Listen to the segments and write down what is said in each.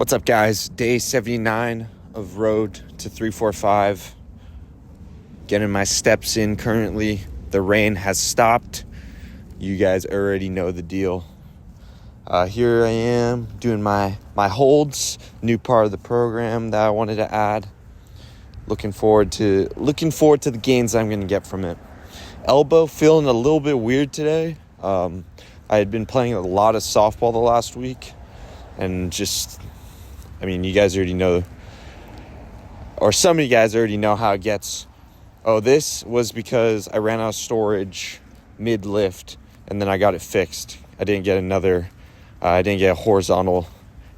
What's up, guys? Day 79 of road to 345. Getting my steps in currently. The rain has stopped. You guys already know the deal. Here I am doing my holds, new part of the program that I wanted to add. Looking forward to the gains I'm going to get from it. Elbow feeling a little bit weird today. I had been playing a lot of softball the last week, and you guys already know, or some of you guys already know how it gets. Oh, this was because I ran out of storage mid-lift, and then I got it fixed. I didn't get a horizontal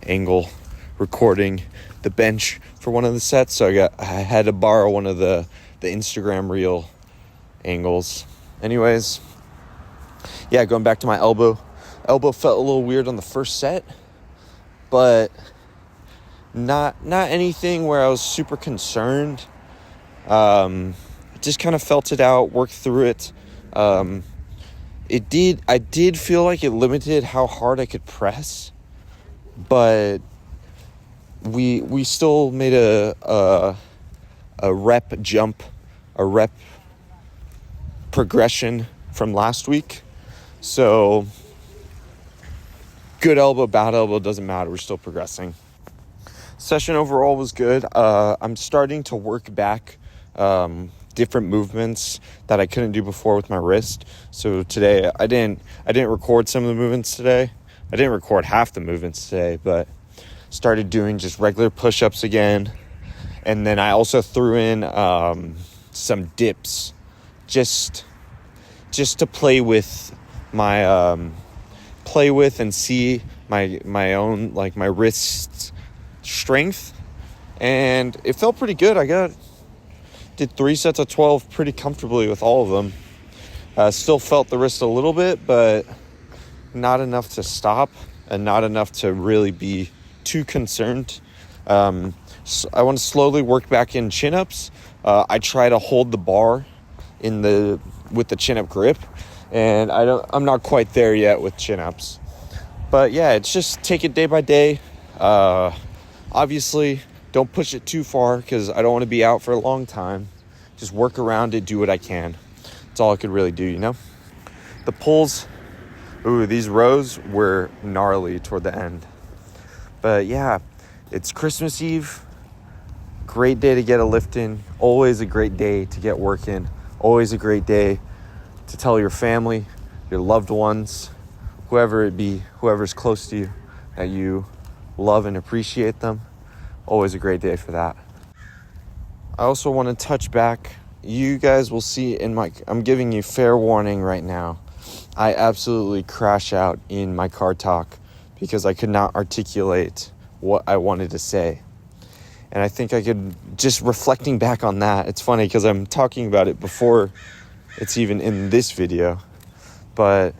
angle recording the bench for one of the sets, so I had to borrow one of the Instagram reel angles. Anyways, yeah, going back to my elbow. Elbow felt a little weird on the first set, but not anything where I was super concerned. Just kind of felt it out, worked through it. I did feel like it limited how hard I could press, but we still made a rep jump, a rep progression from last week. So good elbow, bad elbow, doesn't matter. We're still progressing. Session overall was good. I'm starting to work back different movements that I couldn't do before with my wrist. So today I didn't record some of the movements today. I didn't record half the movements today, but started doing just regular push-ups again. And then I also threw in some dips just to play with and see my own, like, my wrist strength, and it felt pretty good. Did 3 sets of 12 pretty comfortably with all of them. Still felt the wrist a little bit, but not enough to stop and not enough to really be too concerned. So I want to slowly work back in chin-ups. I try to hold the bar with the chin-up grip, and I'm not quite there yet with chin-ups. But yeah, it's just take it day by day. Obviously, don't push it too far because I don't want to be out for a long time. Just work around it, do what I can. That's all I could really do, you know? The pulls, these rows were gnarly toward the end. But yeah, it's Christmas Eve. Great day to get a lift in. Always a great day to get work in. Always a great day to tell your family, your loved ones, whoever it be, whoever's close to you, that you love and appreciate them. Always a great day for that. I also want to touch back. You guys will see I'm giving you fair warning right now. I absolutely crash out in my car talk because I could not articulate what I wanted to say. And I think I could, just reflecting back on that, it's funny because I'm talking about it before it's even in this video. But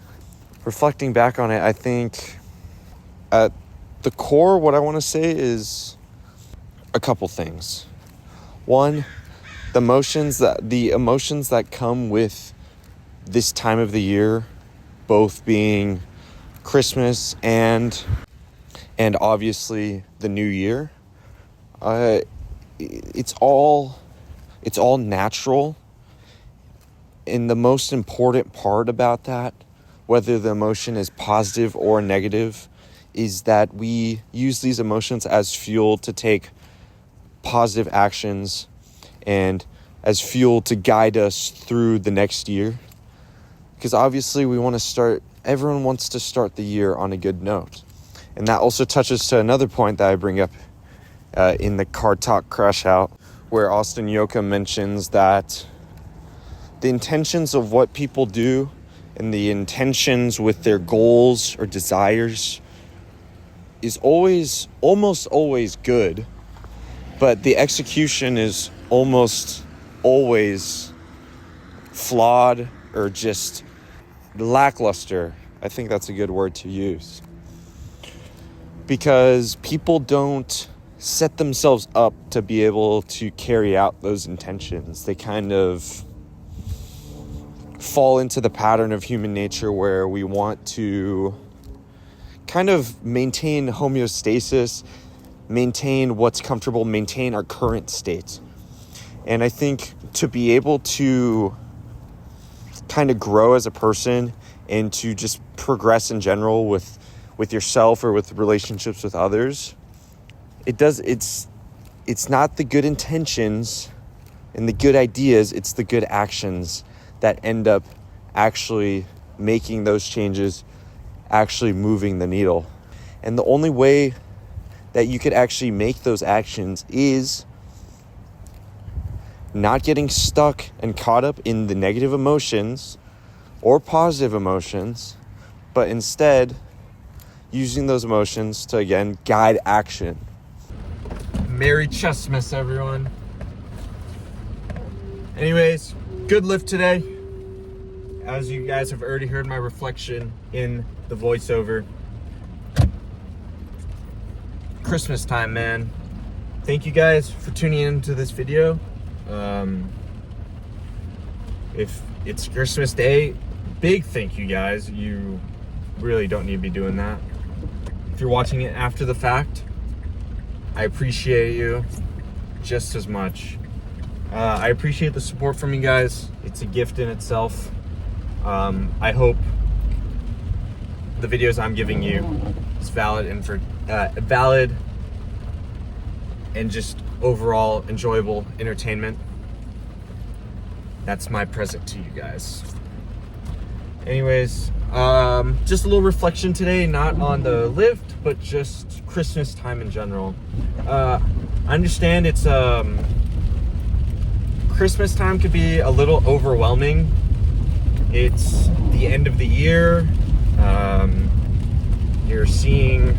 reflecting back on it, I think at the core, what I want to say is a couple things. One, the emotions that come with this time of the year, both being Christmas and obviously the new year. It's all natural. And the most important part about that, whether the emotion is positive or negative, is that we use these emotions as fuel to take positive actions and as fuel to guide us through the next year. Because obviously everyone wants to start the year on a good note. And that also touches to another point that I bring up in the Car Talk Crash Out, where Austin Yoka mentions that the intentions of what people do and the intentions with their goals or desires is almost always good, but the execution is almost always flawed or just lackluster. I think that's a good word to use. Because people don't set themselves up to be able to carry out those intentions. They kind of fall into the pattern of human nature where we want to kind of maintain homeostasis maintain what's comfortable, maintain our current state. And I think to be able to kind of grow as a person and to just progress in general with yourself or with relationships with others, it's not the good intentions and the good ideas, it's the good actions that end up actually making those changes, actually moving the needle. And the only way that you could actually make those actions is not getting stuck and caught up in the negative emotions or positive emotions, but instead using those emotions to, again, guide action. Merry Chessmas, everyone. Anyways, good lift today. As you guys have already heard my reflection in the voiceover. Christmas time, man. Thank you guys for tuning into this video. If it's Christmas Day, big thank you guys. You really don't need to be doing that. If you're watching it after the fact, I appreciate you just as much. I appreciate the support from you guys. It's a gift in itself. I hope the videos I'm giving you is valid and just overall enjoyable entertainment. That's my present to you guys. Anyways, just a little reflection today, not on the lift, but just Christmas time in general. I understand it's Christmas time could be a little overwhelming. It's the end of the year. You're seeing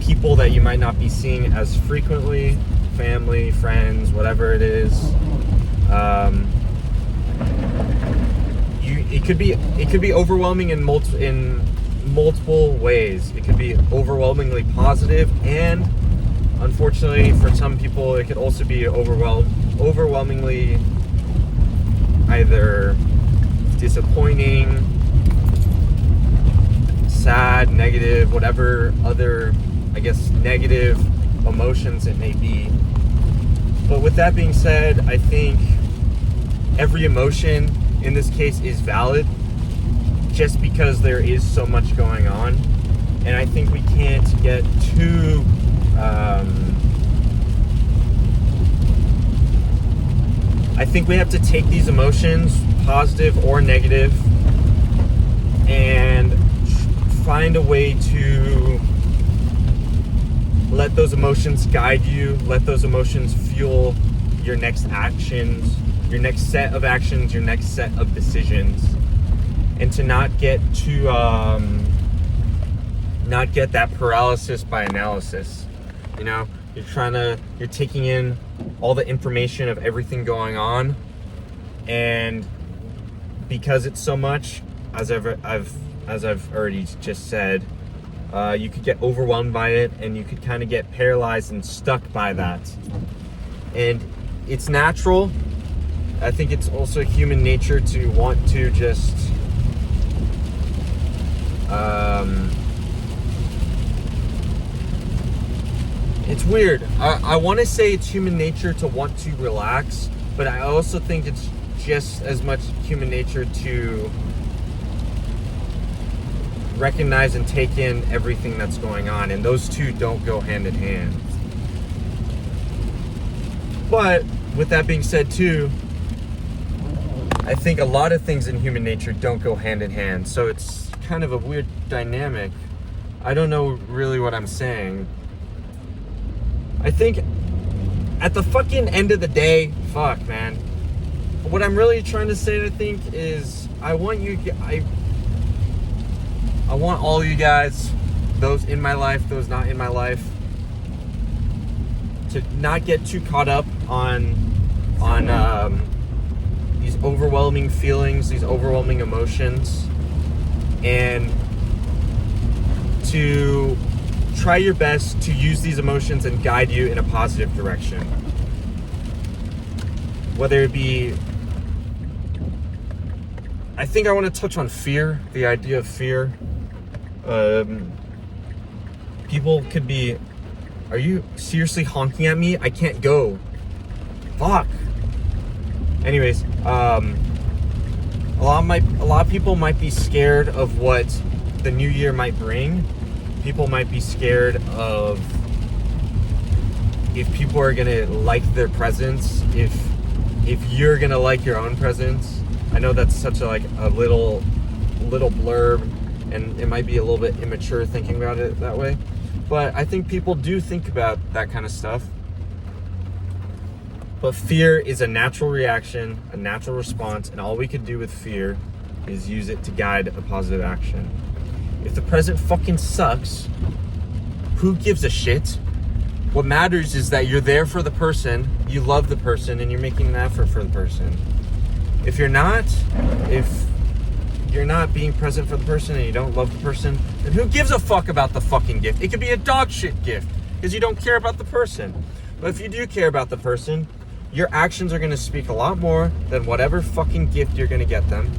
people that you might not be seeing as frequently, family, friends, whatever it is. It could be overwhelming in multiple ways. It could be overwhelmingly positive, and unfortunately for some people, it could also be overwhelmingly either disappointing, sad, negative, whatever other, I guess, negative emotions it may be. But with that being said, I think every emotion in this case is valid, just because there is so much going on. And I think we can't get too I think we have to take these emotions, positive or negative, and find a way to let those emotions guide you, let those emotions fuel your next actions, your next set of actions, your next set of decisions, and to not get that paralysis by analysis. You know, you're taking in all the information of everything going on, and because it's so much, as I've already just said, you could get overwhelmed by it, and you could kind of get paralyzed and stuck by that. And it's natural. I think it's also human nature to want to just it's weird. I want to say it's human nature to want to relax, but I also think it's just as much human nature to recognize and take in everything that's going on, and those two don't go hand in hand. But with that being said too, I think a lot of things in human nature don't go hand in hand, so it's kind of a weird dynamic. I don't know really what I'm saying. I think at the fucking end of the day, fuck, man. What I'm really trying to say, I think, is I want all you guys, those in my life, those not in my life, to not get too caught up on these overwhelming feelings, these overwhelming emotions, and to try your best to use these emotions and guide you in a positive direction. Whether it be, I think I want to touch on fear, the idea of fear. People could be Are you seriously honking at me? I can't go. Fuck. Anyways, a lot of people might be scared of what the new year might bring. People might be scared of if people are gonna like their presents, if you're gonna like your own presents. I know that's such a little blurb, and it might be a little bit immature thinking about it that way, but I think people do think about that kind of stuff. But fear is a natural reaction, a natural response, and all we could do with fear is use it to guide a positive action. If the present fucking sucks, who gives a shit? What matters is that you're there for the person, you love the person, and you're making an effort for the person. If you're not being present for the person and you don't love the person, then who gives a fuck about the fucking gift? It could be a dog shit gift because you don't care about the person. But if you do care about the person, your actions are going to speak a lot more than whatever fucking gift you're going to get them.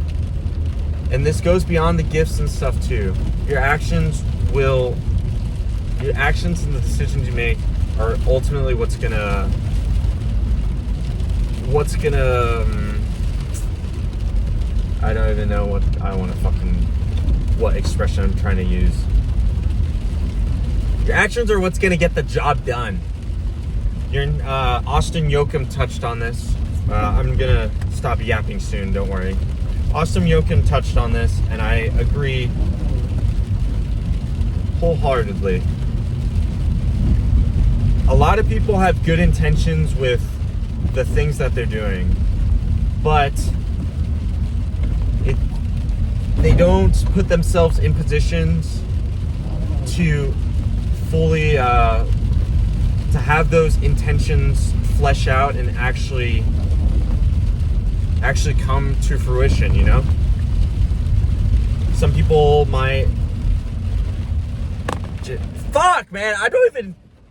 And this goes beyond the gifts and stuff too. Your actions and the decisions you make are ultimately what's gonna I don't even know what expression I'm trying to use. Your actions are what's gonna get the job done. Austin Jochum touched on this. I'm gonna stop yapping soon, don't worry. Austin Jochum touched on this, and I agree wholeheartedly. A lot of people have good intentions with the things that they're doing, but they don't put themselves in positions to fully to have those intentions flesh out and actually come to fruition, you know? Some people might fuck, man, I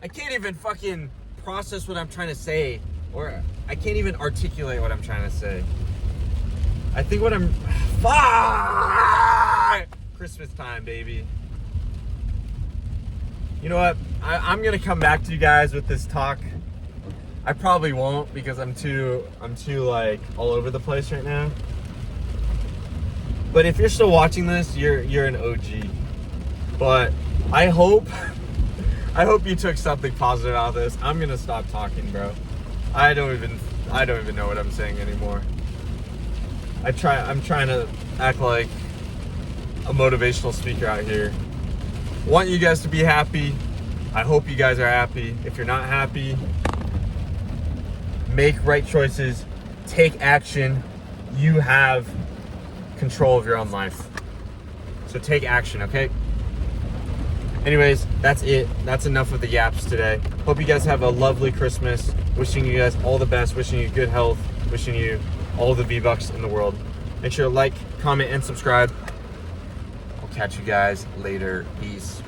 can't even fucking process what I'm trying to say, or I can't even articulate what I'm trying to say. I think what I'm fuck Christmas time, baby. You know what? I'm gonna come back to you guys with this talk. I probably won't because I'm too like all over the place right now. But if you're still watching this, you're an OG. But I hope you took something positive out of this. I'm gonna stop talking, bro. I don't even know what I'm saying anymore. I'm trying to act like a motivational speaker out here. Want you guys to be happy. I hope you guys are happy. If you're not happy, make right choices. Take action. You have control of your own life. So take action, okay? Anyways, that's it. That's enough of the yaps today. Hope you guys have a lovely Christmas. Wishing you guys all the best. Wishing you good health. Wishing you all the V-Bucks in the world. Make sure to like, comment, and subscribe. I'll catch you guys later. Peace.